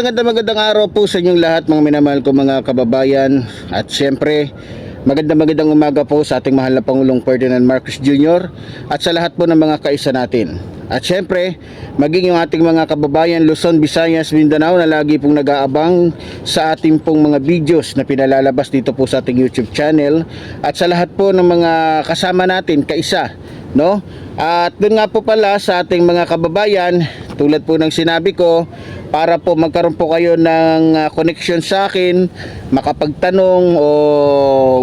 magandang araw po sa inyong lahat mga minamahal ko mga kababayan. At syempre, magandang umaga po sa ating mahal na Pangulong Ferdinand Marcos Jr. at sa lahat po ng mga kaisa natin. At syempre, maging yung ating mga kababayan Luzon, Visayas, Mindanao na lagi pong nag-aabang sa ating pong mga videos na pinalalabas dito po sa ating YouTube channel. At sa lahat po ng mga kasama natin, kaisa, no? At doon nga po pala sa ating mga kababayan, tulad po ng sinabi ko, para po magkaroon po kayo ng connection sa akin, makapagtanong o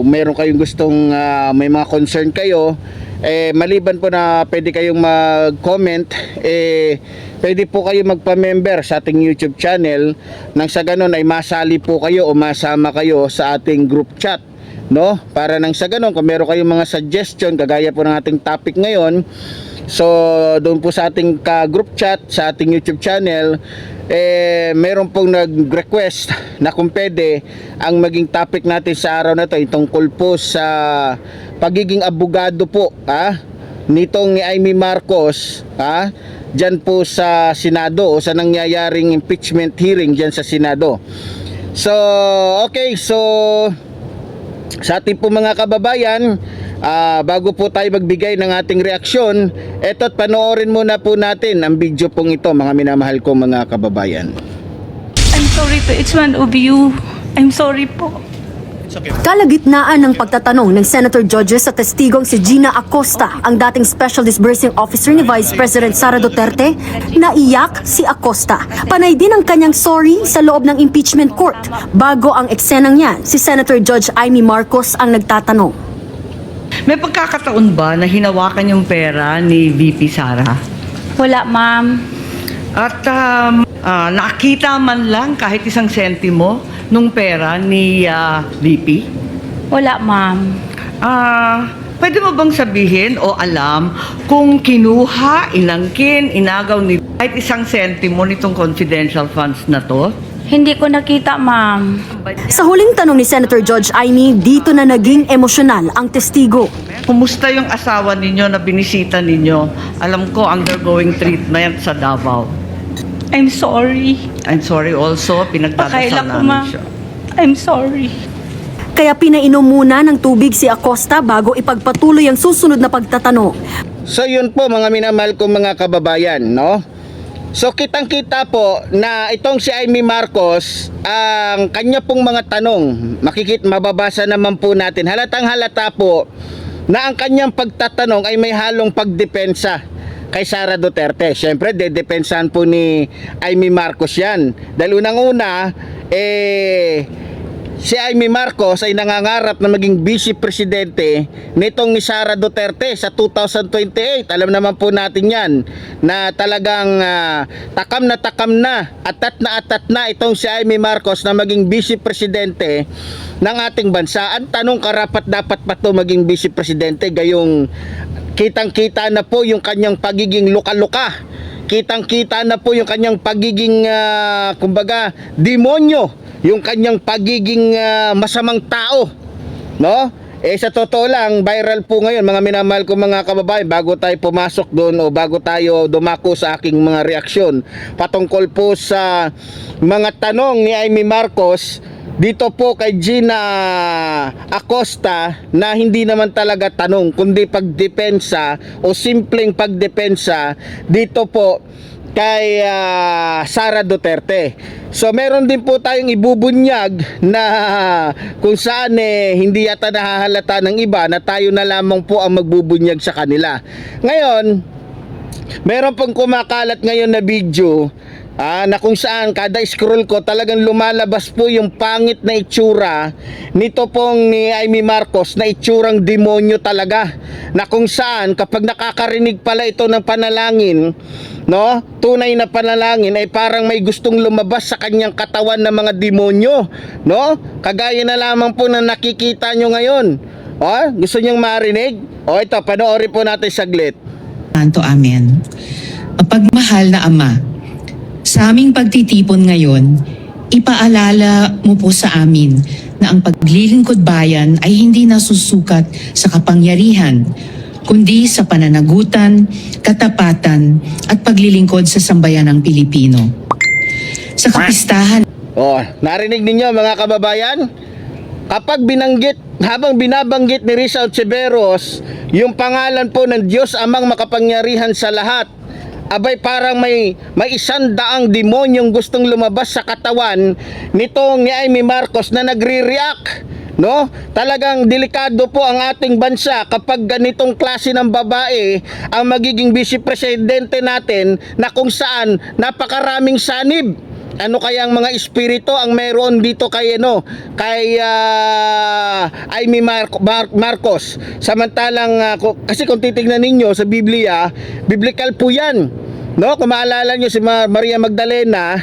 meron kayong gustong may mga concern kayo, maliban po na pwede kayong mag-comment, pwede po kayo magpa-member sa ating YouTube channel nang sa ganun ay masali po kayo o masama kayo sa ating group chat, no? Para nang sa ganun kung meron kayong mga suggestion kagaya po ng ating topic ngayon, so doon po sa ating group chat sa ating YouTube channel, meron pong nag-request na kung pwede ang maging topic natin sa araw na ito ay tungkol po sa pagiging abogado po nitong ni Amy Marcos dyan po sa Senado o sa nangyayaring impeachment hearing dyan sa Senado. So okay, so sa ating po mga kababayan, bago po tayo magbigay ng ating reaksyon, eto't panoorin muna po natin ang video pong ito mga minamahal ko mga kababayan. I'm sorry to each one of you. I'm sorry po. Kalagitnaan ng pagtatanong ng Senator Judges sa testigong si Gina Acosta, ang dating Special Disbursing Officer ni Vice President Sara Duterte, naiyak si Acosta. Panay din ang kanyang sorry sa loob ng impeachment court. Bago ang eksenang yan, si Senator Judge Amy Marcos ang nagtatanong. May pagkakataon ba na hinawakan yung pera ni VP Sara? Wala, ma'am. At nakita man lang kahit isang sentimo nung pera ni VP? Wala, ma'am. Pwede mo bang sabihin o alam kung kinuha, inangkin, inagaw ni kahit isang sentimo nitong confidential funds na to? Hindi ko nakita, ma'am. Sa huling tanong ni Senator Judge Amy, dito na naging emosyonal ang testigo. Kumusta yung asawa ninyo na binisita ninyo? Alam ko undergoing treatment sa Davao. I'm sorry. I'm sorry also, pinagdadasal Pakaila ko, namin ma'am. siya. I'm sorry. Kaya pinainom muna ng tubig si Acosta bago ipagpatuloy ang susunod na pagtatanong. So yun po mga minamahal ko mga kababayan, no? So kitang-kita po na itong si Amy Marcos, ang kanya pong mga tanong, mababasa naman po natin, halatang halata po na ang kanyang pagtatanong ay may halong pagdepensa kay Sara Duterte. Siyempre, dedepensahan po ni Amy Marcos yan. Dahil unang-una, si Amy Marcos ay nangangarap na maging vice presidente nitong ni Sara Duterte sa 2028. Alam naman po natin yan na talagang takam na atat na itong si Amy Marcos na maging vice presidente ng ating bansa. Ang tanong, karapat dapat pa ito maging vice presidente, gayong kitang-kita na po yung kanyang pagiging luka-luka. Kitang-kita na po yung kanyang pagiging kumbaga demonyo, yung kanyang pagiging masamang tao, no? Sa totoo lang, viral po ngayon mga minamahal ko mga kababayan, bago tayo pumasok doon o bago tayo dumako sa aking mga reaksyon patungkol po sa mga tanong ni Amy Marcos dito po kay Gina Acosta, na hindi naman talaga tanong kundi pagdepensa o simpleng pagdepensa dito po kay Sara Duterte. So meron din po tayong ibubunyag na kung saan hindi yata nahahalata ng iba na tayo na lamang po ang magbubunyag sa kanila. Ngayon, meron pong kumakalat ngayon na video na kung saan kada scroll ko talagang lumalabas po yung pangit na itsura nito pong ni Amy Marcos, na itsurang demonyo talaga, na kung saan kapag nakakarinig pala ito ng panalangin, no, tunay na panalangin, ay parang may gustong lumabas sa kanyang katawan ng mga demonyo, no? Kagaya na lamang po na nakikita nyo ngayon. Gusto nyong marinig? Ito, panoorin po natin saglit. Santo Amen. Mapagmahal na Ama, sa aming pagtitipon ngayon, ipaalala mo po sa amin na ang paglilingkod bayan ay hindi nasusukat sa kapangyarihan, kundi sa pananagutan, katapatan at paglilingkod sa sambayanang Pilipino. sa kapistahan. Oh, narinig ninyo mga kababayan? Kapag habang binabanggit ni Risa Ontiveros yung pangalan po ng Diyos Amang makapangyarihan sa lahat, abay parang may 100 demonyong gustong lumabas sa katawan nitong ni Amy Marcos na nagre-react, no? Talagang delikado po ang ating bansa kapag ganitong klase ng babae ang magiging vice presidente natin, na kung saan napakaraming sanib. Ano kayang mga espiritu ang meron dito kay Amy Marcos? Samantalang kasi kung titingnan ninyo sa Biblia, biblical po 'yan. No, kung maalala niyo si Maria Magdalena,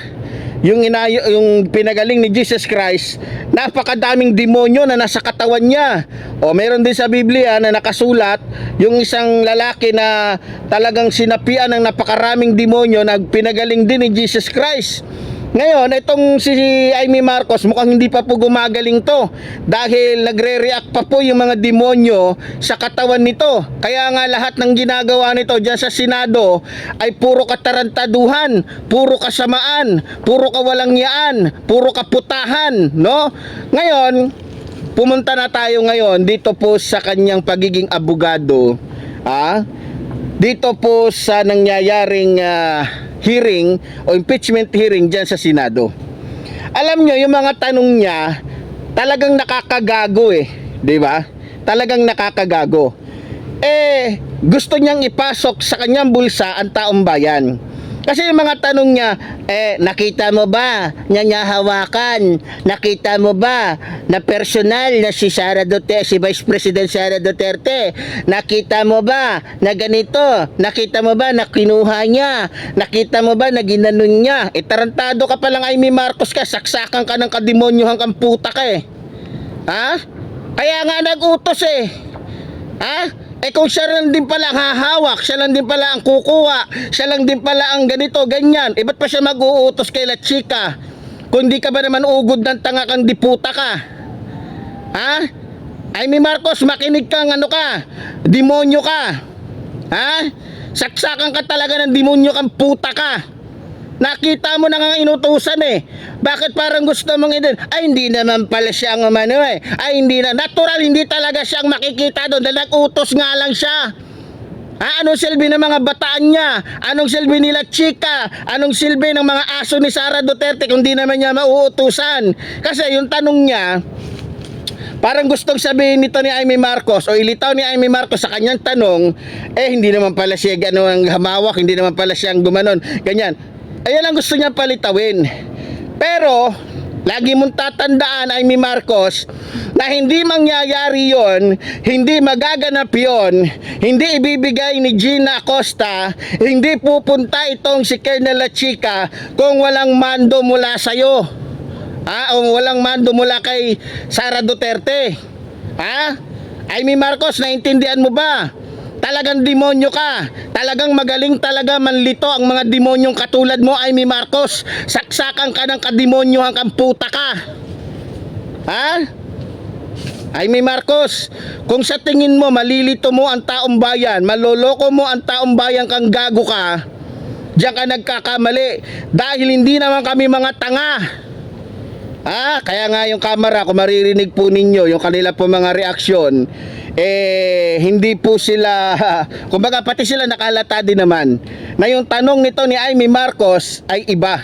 yung pinagaling ni Jesus Christ, napakadaming demonyo na nasa katawan niya. O meron din sa Biblia na nakasulat yung isang lalaki na talagang sinapian ng napakaraming demonyo na pinagaling din ni Jesus Christ. Ngayon, itong si Amy Marcos mukhang hindi pa po gumagaling to dahil nagre-react pa po yung mga demonyo sa katawan nito. Kaya nga lahat ng ginagawa nito dyan sa Senado ay puro katarantaduhan, puro kasamaan, puro kawalangyaan, puro kaputahan, no? Ngayon, pumunta na tayo ngayon dito po sa kanyang pagiging abogado, dito po sa nangyayaring hearing o impeachment hearing dyan sa Senado. Alam nyo, yung mga tanong niya talagang nakakagago di ba? Talagang nakakagago. Gusto niyang ipasok sa kanyang bulsa ang taong bayan. Kasi yung mga tanong niya, nakita mo ba niya hawakan? Nakita mo ba na personal na si Sara Duterte, si Vice President Sara Duterte? Nakita mo ba na ganito? Nakita mo ba na kinuha niya? Nakita mo ba na ginanon niya? Tarantado ka pa lang, Amy Marcos ka, saksakan ka ng kademonyohan kang puta ka Kaya nga nag-utos kung siya lang din pala ang hahawak, siya lang din pala ang kukuha, siya lang din pala ang ganito, ganyan, ba't pa siya mag-uutos kay La Chica? Kung di ka ba naman ugod ng tanga kang diputa ka? Amy Marcos, makinig kang demonyo ka. Saksakan ka talaga ng demonyo kang puta ka. Nakita mo na nga inutusan Bakit parang gusto mong hindi naman pala siya ang hindi na, natural, hindi talaga siyang makikita doon dahil nag-utos nga lang siya. Anong silbi ng mga bataan niya? Anong silbi nila Chica? Anong silbi ng mga aso ni Sara Duterte kung di naman niya mauutusan? Kasi yung tanong niya, parang gustong sabihin nito ni Amy Marcos o ilitaw ni Amy Marcos sa kanyang tanong, hindi naman pala siya ang hamawak, hindi naman pala siya ang gumanon, ganyan. Ayan ang gusto niya palitawin. Pero lagi mong tatandaan, Amy Marcos, na hindi mangyayari yon, hindi magaganap yon, hindi ibibigay ni Gina Acosta, hindi pupunta itong si Colonel La Chica kung walang mando mula sa'yo. O walang mando mula kay Sara Duterte. Amy Marcos, naintindihan mo ba? Talagang demonyo ka. Talagang magaling talaga manlito ang mga demonyong katulad mo, Amy Marcos. Saksakan ka ng kademonyohan kang puta ka. Amy Marcos, kung sa tingin mo malilito mo ang taong bayan, maloloko mo ang taong bayan kang gago ka, diyan ka nagkakamali. Dahil hindi naman kami mga tanga. Kaya nga yung camera, kung maririnig po ninyo yung kanila po mga reaksyon, hindi po sila, kumbaga pati sila nakalata din naman na yung tanong nito ni Amy Marcos ay iba,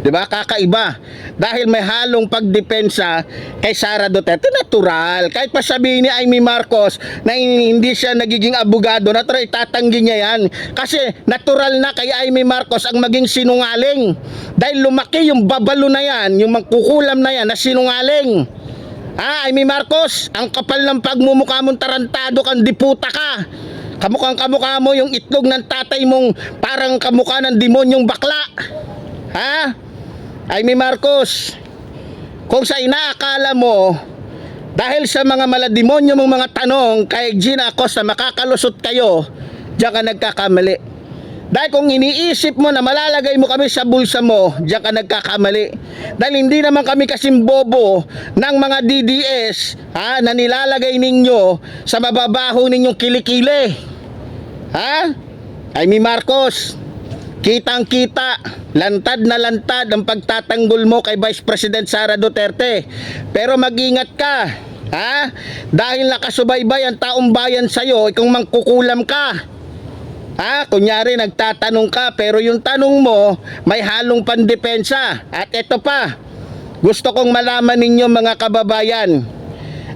diba? Kakaiba, dahil may halong pagdepensa kay Sara Duterte. Natural, kahit pa sabihin ni Amy Marcos na hindi siya nagiging abogado, natural itatanggi niya yan, kasi natural na kay Amy Marcos ang maging sinungaling, dahil lumaki yung babalo na yan, yung magkukulam na yan na sinungaling. Amy Marcos, ang kapal ng pagmumukha mong, tarantado kang diputa ka. Kamukhang-kamukha mo yung itlog ng tatay mong parang kamukha ng demonyong bakla. Amy Marcos, kung sa inaakala mo dahil sa mga malademonyo mong mga tanong kay Gina Acosta makakalusot kayo, diyan ka nagkakamali. Dahil kung iniisip mo na malalagay mo kami sa bulsa mo, diyan ka nagkakamali. Dahil hindi naman kami kasing bobo ng mga DDS na nilalagay ninyo sa mababaho ninyong kilikili. Amy Marcos, Kitang-kita, lantad na lantad ang pagtatanggol mo kay Vice President Sara Duterte. Pero mag-ingat ka, ha? Dahil nakasubaybay ang taong bayan sa'yo, kung mangkukulam ka. Ha? Kunyari nagtatanong ka, pero yung tanong mo may halong pandepensa. At ito pa, gusto kong malaman ninyo mga kababayan,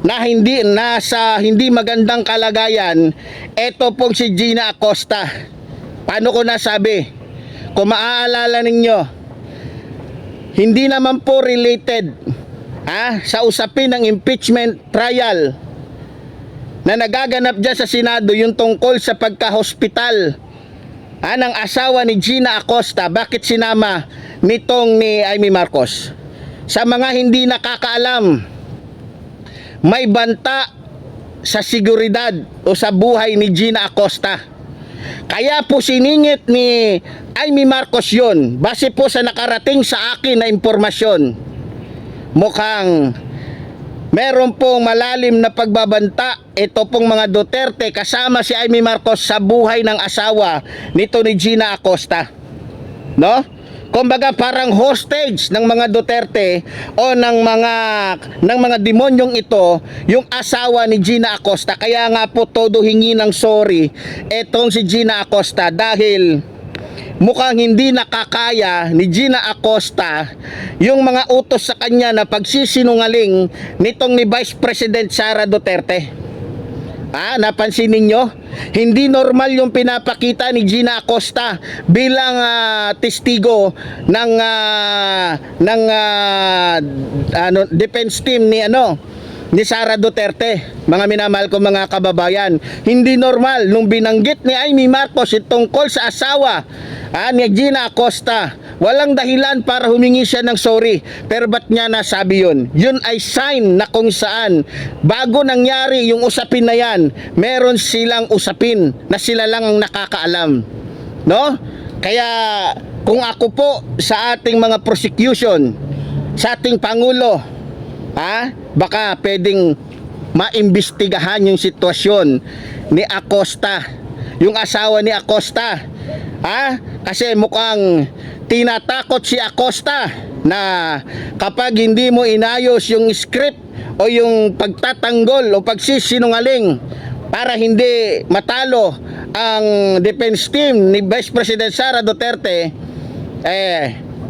na hindi magandang kalagayan, ito pong si Gina Acosta. Paano ko nasabi? Kung maaalala ninyo, hindi naman po related sa usapin ng impeachment trial na nagaganap dyan sa Senado, yung tungkol sa pagka-hospital ng asawa ni Gina Acosta. Bakit sinama nitong ni Amy Marcos? Sa mga hindi nakakaalam, may banta sa seguridad o sa buhay ni Gina Acosta. Kaya po siningit ni Amy Marcos yun. Base po sa nakarating sa akin na impormasyon, mukhang meron pong malalim na pagbabanta ito pong mga Duterte kasama si Amy Marcos sa buhay ng asawa nito ni Gina Acosta. No? Kumbaga parang hostage ng mga Duterte o ng mga demonyong ito yung asawa ni Gina Acosta. Kaya nga po todo hingi ng sorry etong si Gina Acosta dahil mukhang hindi nakakaya ni Gina Acosta yung mga utos sa kanya na pagsisinungaling nitong ni Vice President Sara Duterte. Napansin ninyo? Hindi normal yung pinapakita ni Gina Acosta bilang testigo ng defense team ni Sara Duterte. Mga minamahal ko mga kababayan, hindi normal nung binanggit ni Amy Marcos tungkol sa asawa ni Gina Acosta. Walang dahilan para humingi siya ng sorry. Pero ba't niya nasabi yun? Yun ay sign na kung saan bago nangyari yung usapin na yan, meron silang usapin na sila lang ang nakakaalam. No? Kaya kung ako po sa ating mga prosecution, sa ating Pangulo, baka pwedeng maimbestigahan yung sitwasyon ni Acosta, yung asawa ni Acosta. Kasi mukhang tinatakot si Acosta na kapag hindi mo inayos yung script o yung pagtatanggol o pagsisinungaling para hindi matalo ang defense team ni Vice President Sara Duterte,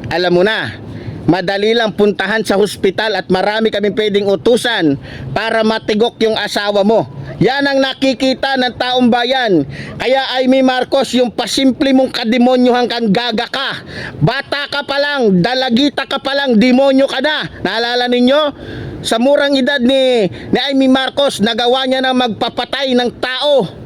alam mo na, madali lang puntahan sa hospital at marami kaming pwedeng utusan para matigok yung asawa mo. Yan ang nakikita ng taong bayan. Kaya Amy Marcos, yung pasimple mong kademonyohan kang gaga ka. Bata ka pa lang, dalagita ka pa lang, demonyo ka na. Naalala ninyo? Sa murang edad ni Amy Marcos, nagawa niya na magpapatay ng tao.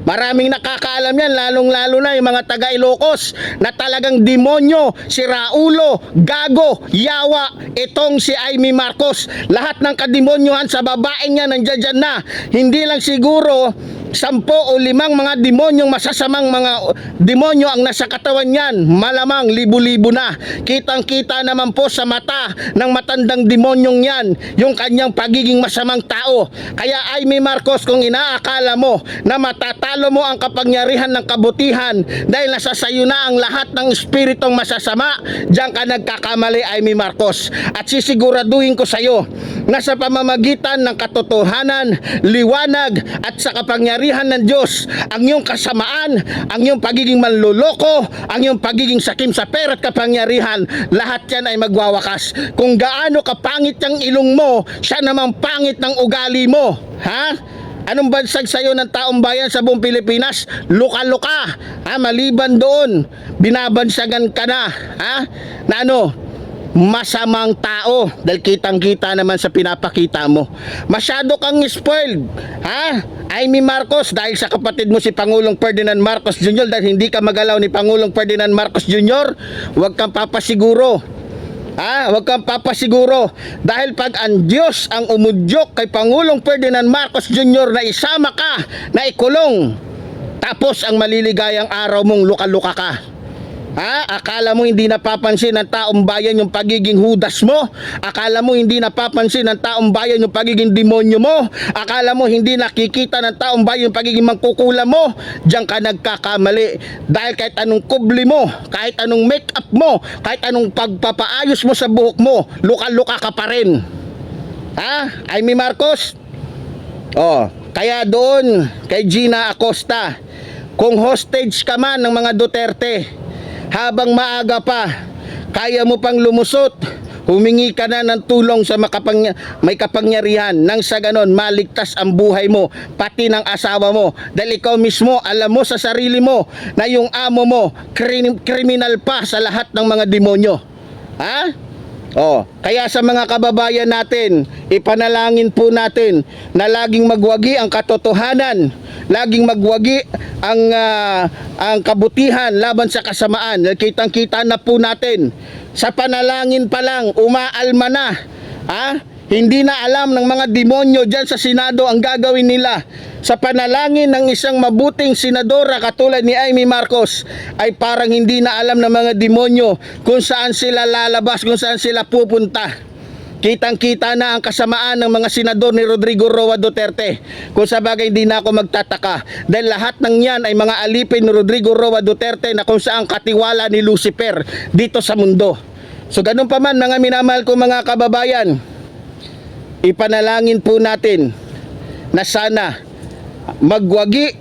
Maraming nakakaalam yan, lalong-lalo na yung mga taga-Ilocos na talagang demonyo, si Raulo, gago, yawa, itong si Amy Marcos. Lahat ng kademonyohan sa babaeng niya nandiyan dyan na. Hindi lang siguro 10 o 5 mga demonyong masasamang mga demonyo ang nasa katawan niyan. Malamang libo-libo na. Kitang-kita naman po sa mata ng matandang demonyong yan yung kanyang pagiging masamang tao. Kaya Amy Marcos, kung inaakala mo na matatalo mo ang kapangyarihan ng kabutihan dahil nasa sayo na ang lahat ng espiritong masasama, diyan ka nagkakamali, Amy Marcos. At sisiguraduhin ko sa iyo na sa pamamagitan ng katotohanan, liwanag at sa kapangyarihan ng Diyos, ang iyong kasamaan, ang iyong pagiging manloloko, ang iyong pagiging sakim sa pera at kapangyarihan, lahat yan ay magwawakas. Kung gaano kapangit yung ilong mo, siya namang pangit ng ugali mo. Anong bansag sa'yo ng taong bayan sa buong Pilipinas? Luka-luka. Maliban doon, binabansagan ka na. Na masamang tao dahil kitang-kita naman sa pinapakita mo. Masyado kang spoiled, Amy Marcos, dahil sa kapatid mo si Pangulong Ferdinand Marcos Jr. Dahil hindi ka magalaw ni Pangulong Ferdinand Marcos Jr., huwag kang papasiguro. Huwag kang papasiguro dahil pag ang Diyos ang umudyok kay Pangulong Ferdinand Marcos Jr. na isama ka, na ikulong, tapos ang maliligayang araw mong luka-luka ka. Ha? Akala mo hindi napapansin ng taong bayan yung pagiging Judas mo? Akala mo hindi napapansin ng taong bayan yung pagiging demonyo mo? Akala mo hindi nakikita ng taong bayan yung pagiging mangkukula mo? Diyan ka nagkakamali. Dahil kahit anong kubli mo, kahit anong make-up mo, kahit anong pagpapaayos mo sa buhok mo, luka-luka ka pa rin. Ha? Amy Marcos? Oh, kaya doon kay Gina Acosta, kung hostage ka man ng mga Duterte, habang maaga pa, kaya mo pang lumusot, humingi ka na ng tulong sa may kapangyarihan nang sa ganon maligtas ang buhay mo, pati ng asawa mo. Dahil ikaw mismo, alam mo sa sarili mo na yung amo mo, kriminal pa sa lahat ng mga demonyo. Ha? Oh, kaya sa mga kababayan natin, ipanalangin po natin na laging magwagi ang katotohanan, laging magwagi ang kabutihan laban sa kasamaan. Kitang-kita na po natin. Sa panalangin pa lang, umaalma na. Ha? Hindi na alam ng mga demonyo dyan sa Senado ang gagawin nila. Sa panalangin ng isang mabuting senadora katulad ni Amy Marcos, ay parang hindi na alam ng mga demonyo kung saan sila lalabas, kung saan sila pupunta. Kitang-kita na ang kasamaan ng mga senador ni Rodrigo Roa Duterte. Kung sa bagay hindi na ako magtataka, dahil lahat ng yan ay mga alipin ni Rodrigo Roa Duterte na kung saan katiwala ni Lucifer dito sa mundo. So ganun pa man mga minamahal ko mga kababayan, ipanalangin po natin na sana magwagi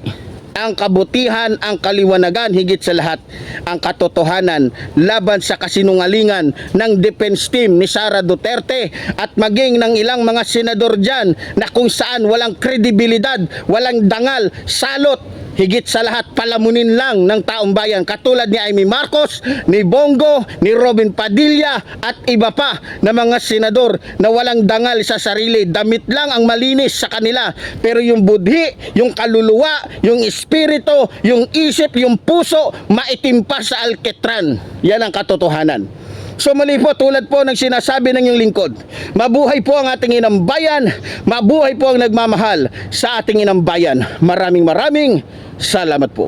ang kabutihan, ang kaliwanagan, higit sa lahat ang katotohanan laban sa kasinungalingan ng defense team ni Sara Duterte at maging ng ilang mga senador dyan na kung saan walang kredibilidad, walang dangal, salot. Higit sa lahat, palamunin lang ng taong bayan katulad ni Amy Marcos, ni Bongo, ni Robin Padilla at iba pa na mga senador na walang dangal sa sarili. Damit lang ang malinis sa kanila, pero yung budhi, yung kaluluwa, yung espiritu, yung isip, yung puso, maitim pa sa alketran. Yan ang katotohanan. So muli po, tulad po ng sinasabi ng iyong lingkod, mabuhay po ang ating inang bayan, mabuhay po ang nagmamahal sa ating inang bayan. Maraming salamat po.